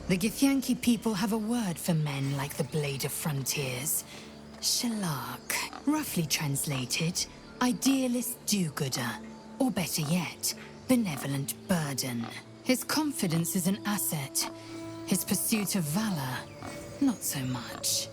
The Githyanki people have a word for men like the Blade of Frontiers. Shalak. Roughly translated, idealist do-gooder. Or better yet, benevolent burden. His confidence is an asset. His pursuit of valor, not so much.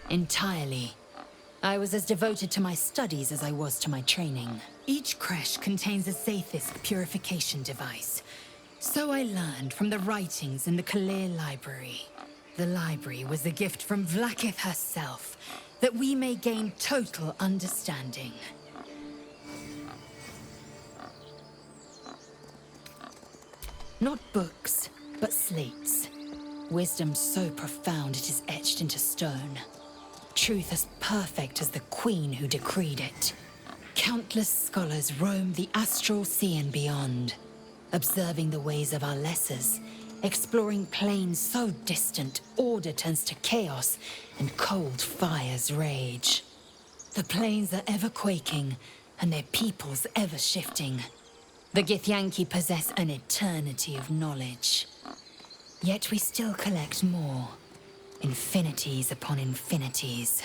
Entirely. I was as devoted to my studies as I was to my training. Each creche contains a Zaithist purification device. So I learned from the writings in the Kalir Library. The library was a gift from Vlaakith herself, that we may gain total understanding. Not books, but slates. Wisdom so profound it is etched into stone. Truth as perfect as the queen who decreed it. Countless scholars roam the astral sea and beyond, observing the ways of our lessers, exploring planes so distant order turns to chaos and cold fires rage. The planes are ever quaking, and their peoples ever shifting. The Githyanki possess an eternity of knowledge. Yet we still collect more. Infinities upon infinities.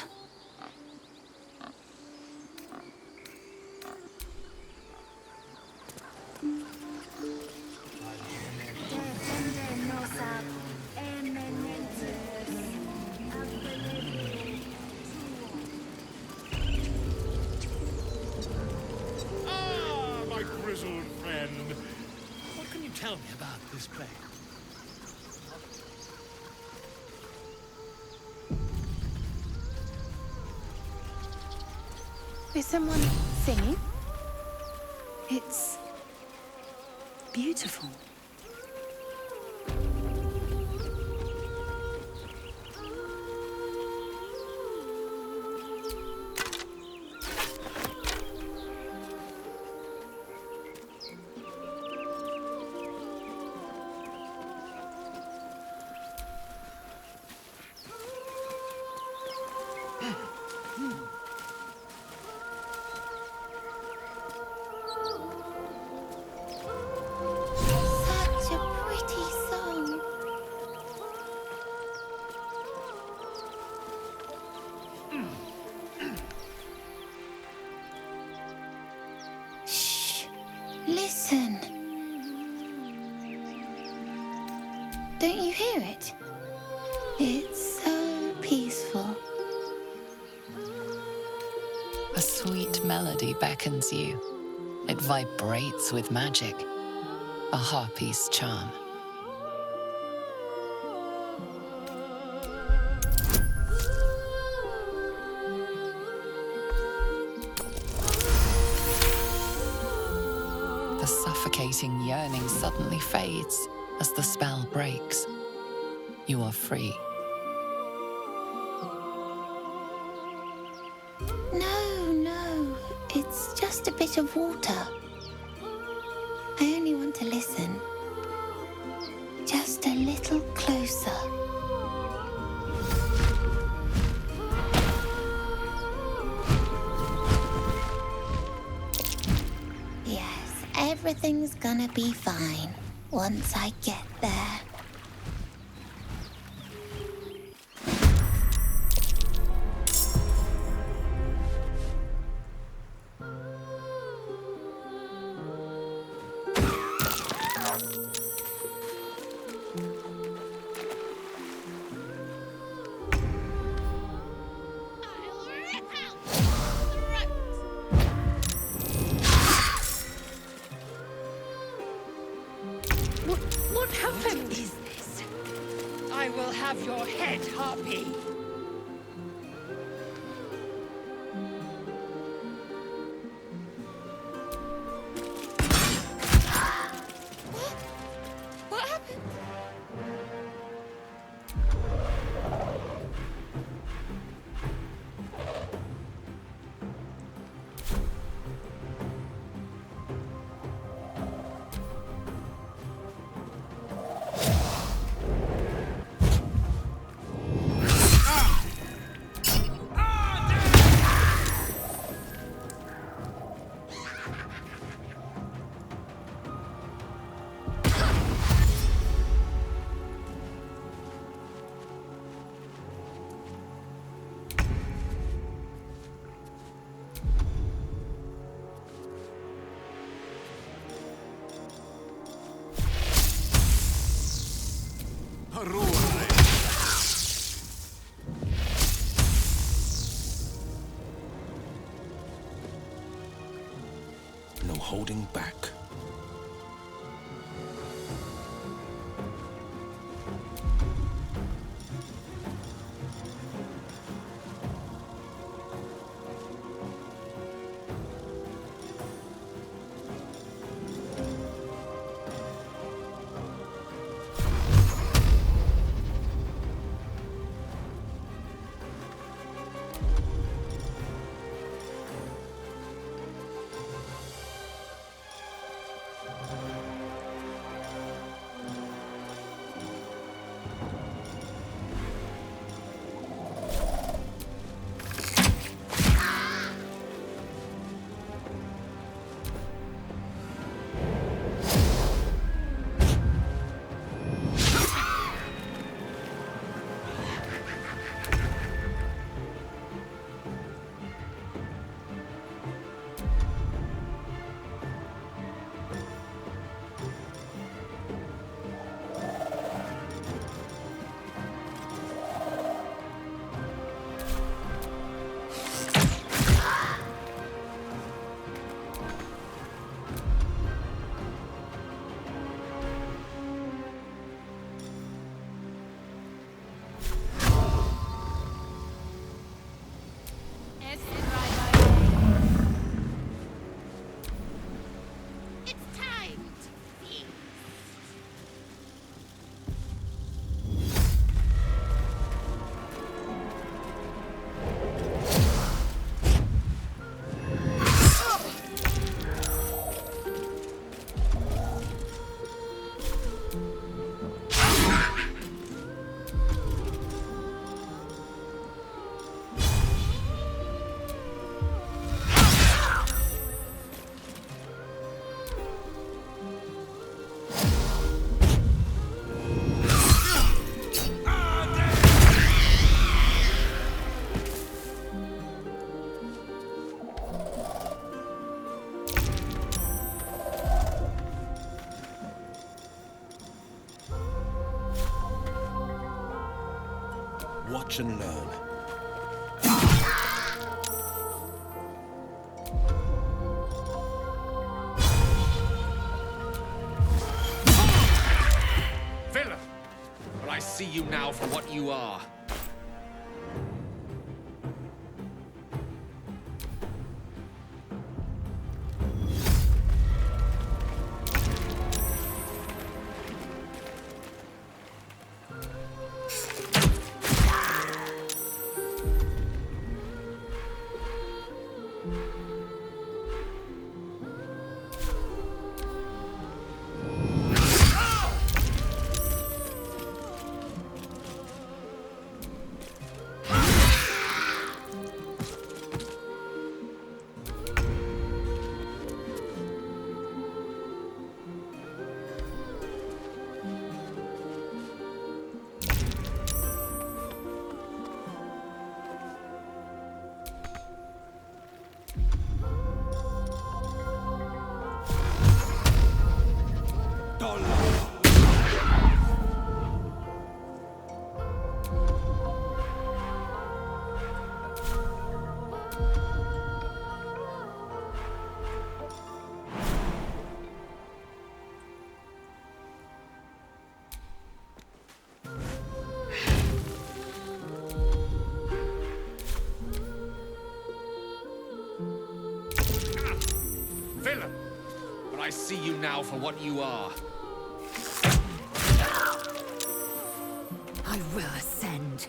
Ah, my grizzled friend. What can you tell me about this place? Is someone singing? It's beautiful. Such a pretty song. Shh. Listen. Don't you hear it? It's so peaceful. A sweet melody beckons you. It vibrates with magic. A harpies charm. The suffocating yearning suddenly fades as the spell breaks. You are free. No, it's just a bit of water. I only want to listen. Just a little closer. Yes, everything's gonna be fine once I get there. What happened? What is this? I will have your head, Harpy. What happened? No holding back. Watch and learn. Villain! But I see you now for what you are. Villain! But I see you now for what you are. I will ascend.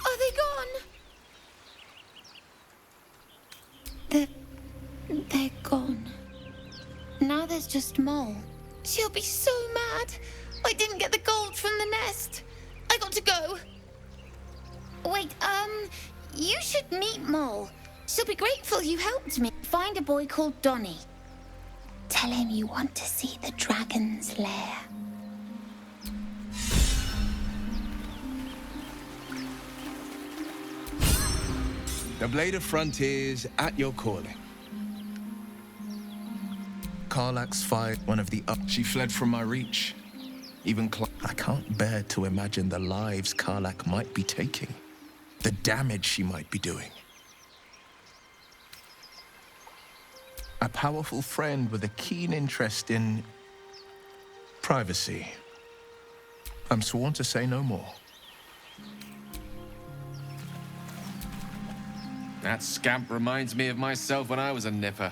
Are they gone? They're gone. Now there's just Mole. She'll be so mad. I didn't get the gold from the nest. I got to go. Wait, you should meet Mole. She'll be grateful you helped me find a boy called Donny. Tell him you want to see the dragon's lair. The Blade of Frontiers at your calling. Karlach's fired one of the up. She fled from my reach. Even I can't bear to imagine the lives Karlach might be taking. The damage she might be doing. A powerful friend with a keen interest in privacy. I'm sworn to say no more. That scamp reminds me of myself when I was a nipper.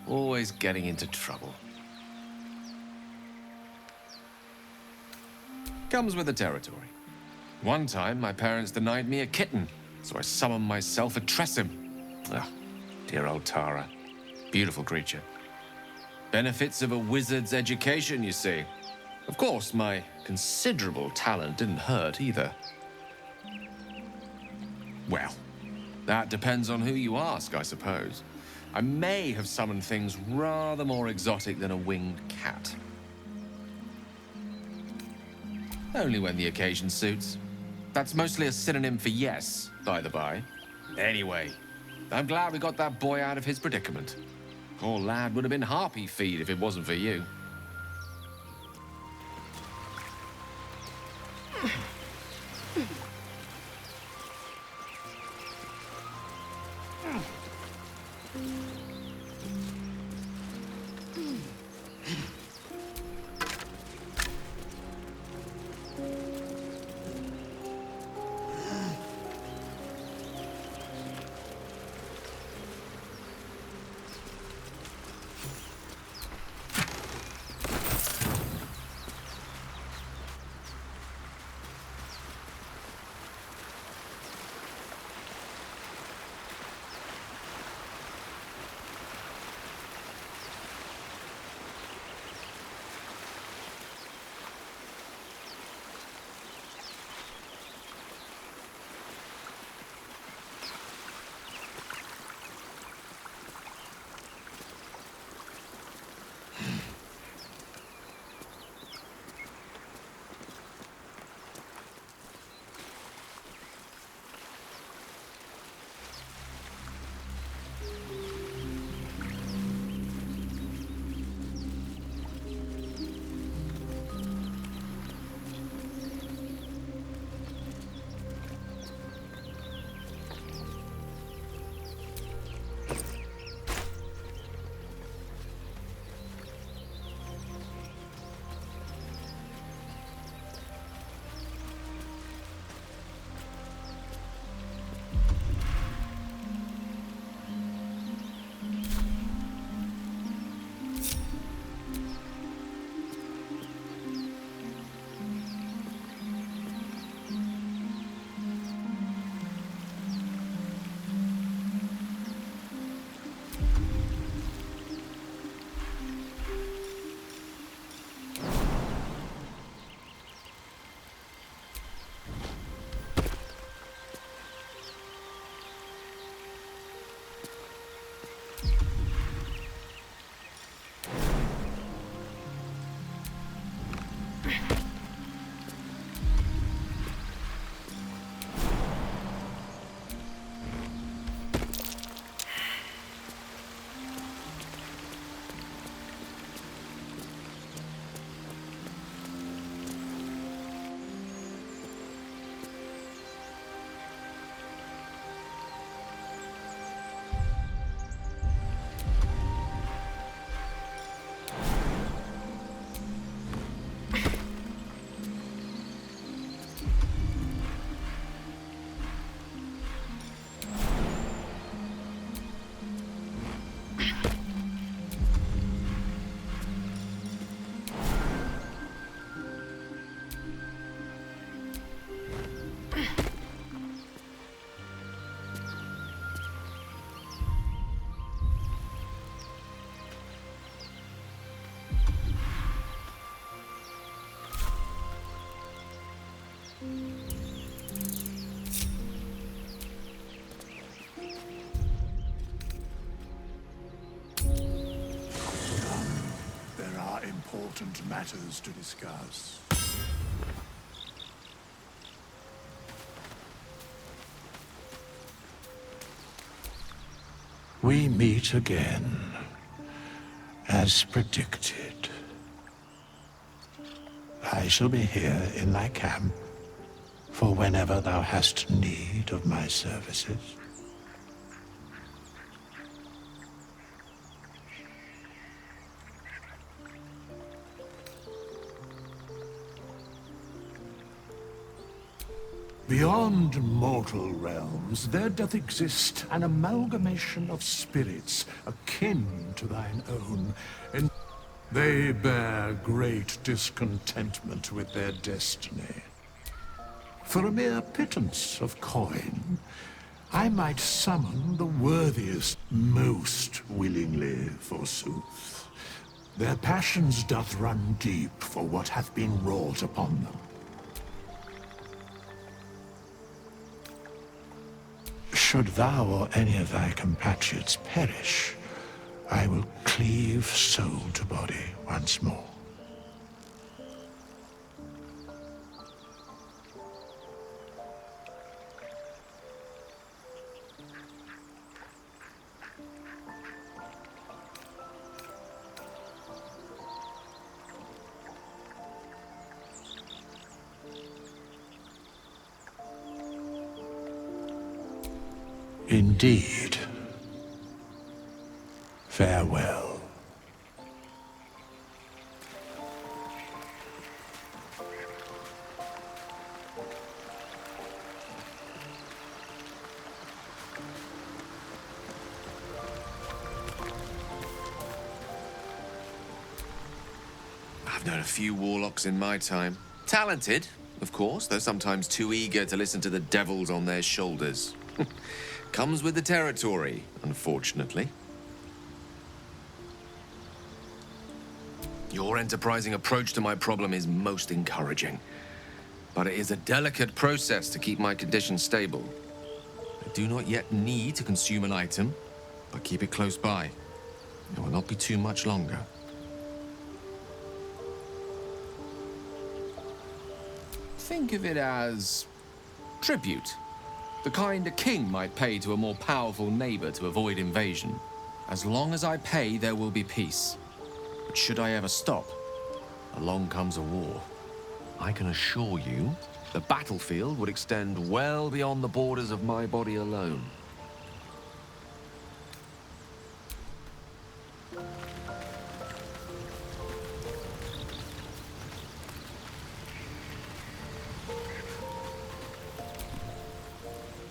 Always getting into trouble. Comes with the territory. One time, my parents denied me a kitten, so I summoned myself a Tressim. Ah, dear old Tara. Beautiful creature. Benefits of a wizard's education, you see. Of course, my considerable talent didn't hurt either. Well, that depends on who you ask, I suppose. I may have summoned things rather more exotic than a winged cat. Only when the occasion suits. That's mostly a synonym for yes, by the by. Anyway, I'm glad we got that boy out of his predicament. Poor lad would have been harpy feed if it wasn't for you. important matters to discuss. We meet again, as predicted. I shall be here in thy camp for whenever thou hast need of my services. Beyond mortal realms, there doth exist an amalgamation of spirits akin to thine own, and they bear great discontentment with their destiny. For a mere pittance of coin, I might summon the worthiest most willingly, forsooth. Their passions doth run deep for what hath been wrought upon them. Should thou or any of thy compatriots perish, I will cleave soul to body once more. Indeed. Farewell. I've known a few warlocks in my time. Talented, of course, though sometimes too eager to listen to the devils on their shoulders. Comes with the territory, unfortunately. Your enterprising approach to my problem is most encouraging. But it is a delicate process to keep my condition stable. I do not yet need to consume an item, but keep it close by. It will not be too much longer. Think of it as tribute. The kind a king might pay to a more powerful neighbor to avoid invasion. As long as I pay, there will be peace. But should I ever stop, along comes a war. I can assure you, the battlefield would extend well beyond the borders of my body alone.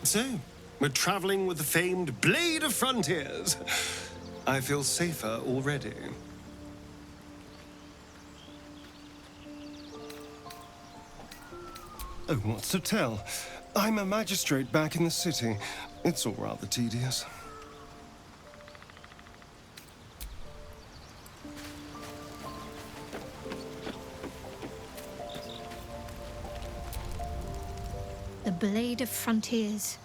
So, we're traveling with the famed Blade of Frontiers. I feel safer already. Oh, what's to tell? I'm a magistrate back in the city. It's all rather tedious. The Blade of Frontiers.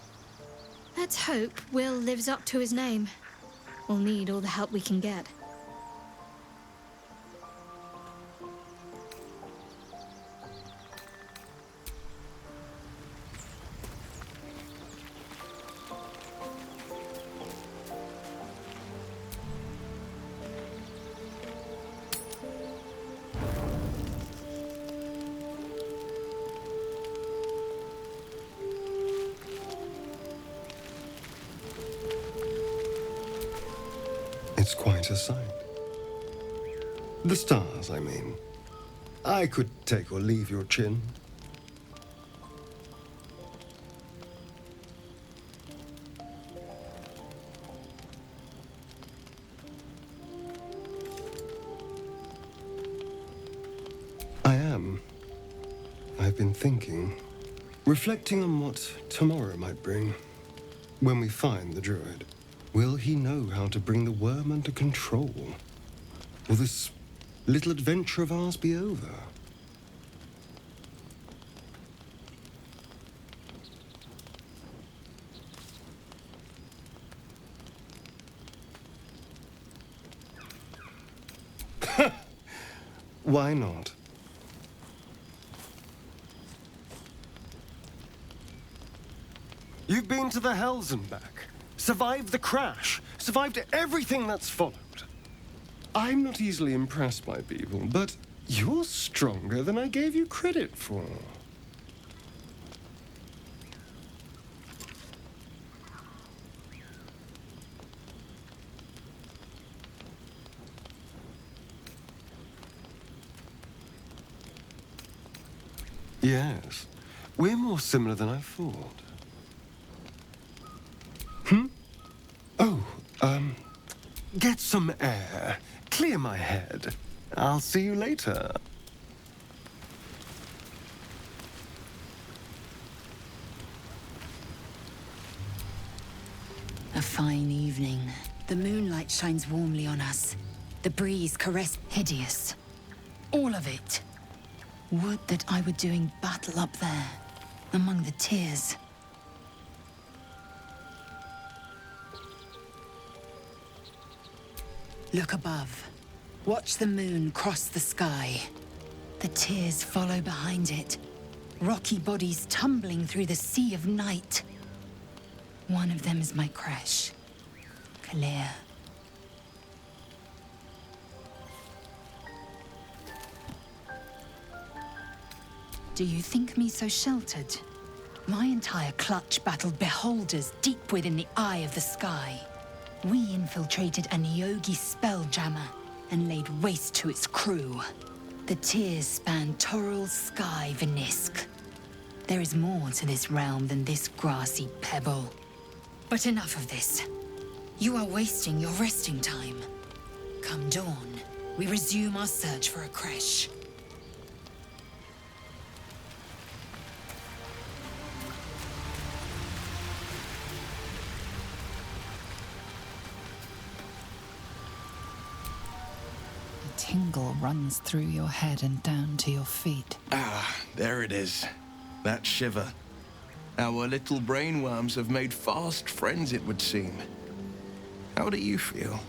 Let's hope Will lives up to his name. We'll need all the help we can get. It's quite a sight. The stars, I mean. I could take or leave your chin. I am. I've been thinking, reflecting on what tomorrow might bring. When we find the druid, will he know how to bring the worm under control? Will this little adventure of ours be over? Why not? You've been to the Hells and back, survived the crash, survived everything that's followed. I'm not easily impressed by people, but you're stronger than I gave you credit for. Yes, we're more similar than I thought. Oh, get some air. Clear my head. I'll see you later. A fine evening. The moonlight shines warmly on us. The breeze caressed hideous. All of it. Would that I were doing battle up there, among the tears. Look above. Watch the moon cross the sky. The tears follow behind it. Rocky bodies tumbling through the sea of night. One of them is my crash. Clear. Do you think me so sheltered? My entire clutch battled beholders deep within the eye of the sky. We infiltrated a Nyogi spelljammer and laid waste to its crew. The tears span Toral's sky, Vinisk. There is more to this realm than this grassy pebble. But enough of this. You are wasting your resting time. Come dawn, we resume our search for a creche. Tingle runs through your head and down to your feet. Ah, there it is. That shiver. Our little brainworms have made fast friends, it would seem. How do you feel?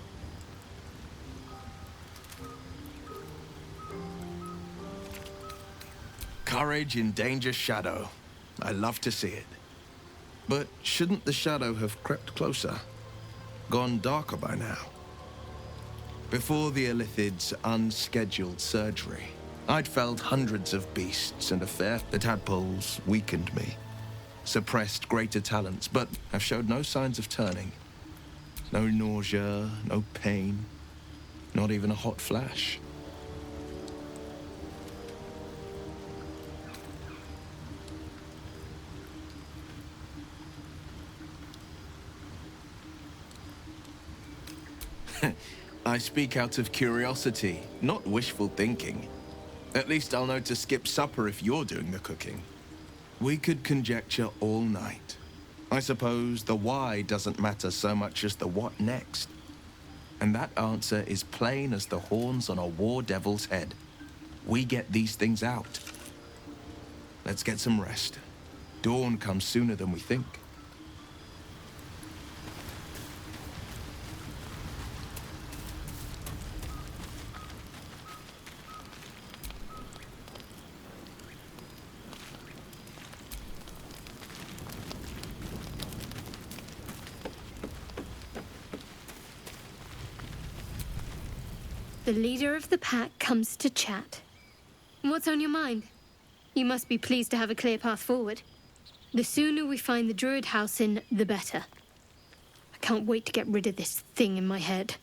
Courage in danger shadow. I love to see it. But shouldn't the shadow have crept closer? Gone darker by now? Before the Illithid's unscheduled surgery, I'd felled hundreds of beasts and the tadpoles weakened me. Suppressed greater talents, but have showed no signs of turning. No nausea, no pain, not even a hot flash. I speak out of curiosity, not wishful thinking. At least I'll know to skip supper if you're doing the cooking. We could conjecture all night. I suppose the why doesn't matter so much as the what next. And that answer is plain as the horns on a war devil's head. We get these things out. Let's get some rest. Dawn comes sooner than we think. The leader of the pack comes to chat. What's on your mind? You must be pleased to have a clear path forward. The sooner we find the Druid house in, the better. I can't wait to get rid of this thing in my head.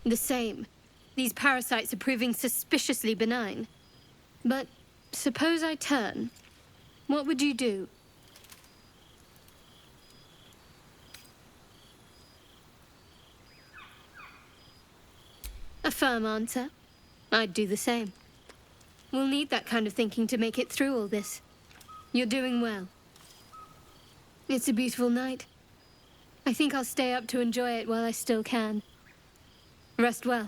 The same. These parasites are proving suspiciously benign. But suppose I turn. What would you do? A firm answer. I'd do the same. We'll need that kind of thinking to make it through all this. You're doing well. It's a beautiful night. I think I'll stay up to enjoy it while I still can. Rest well.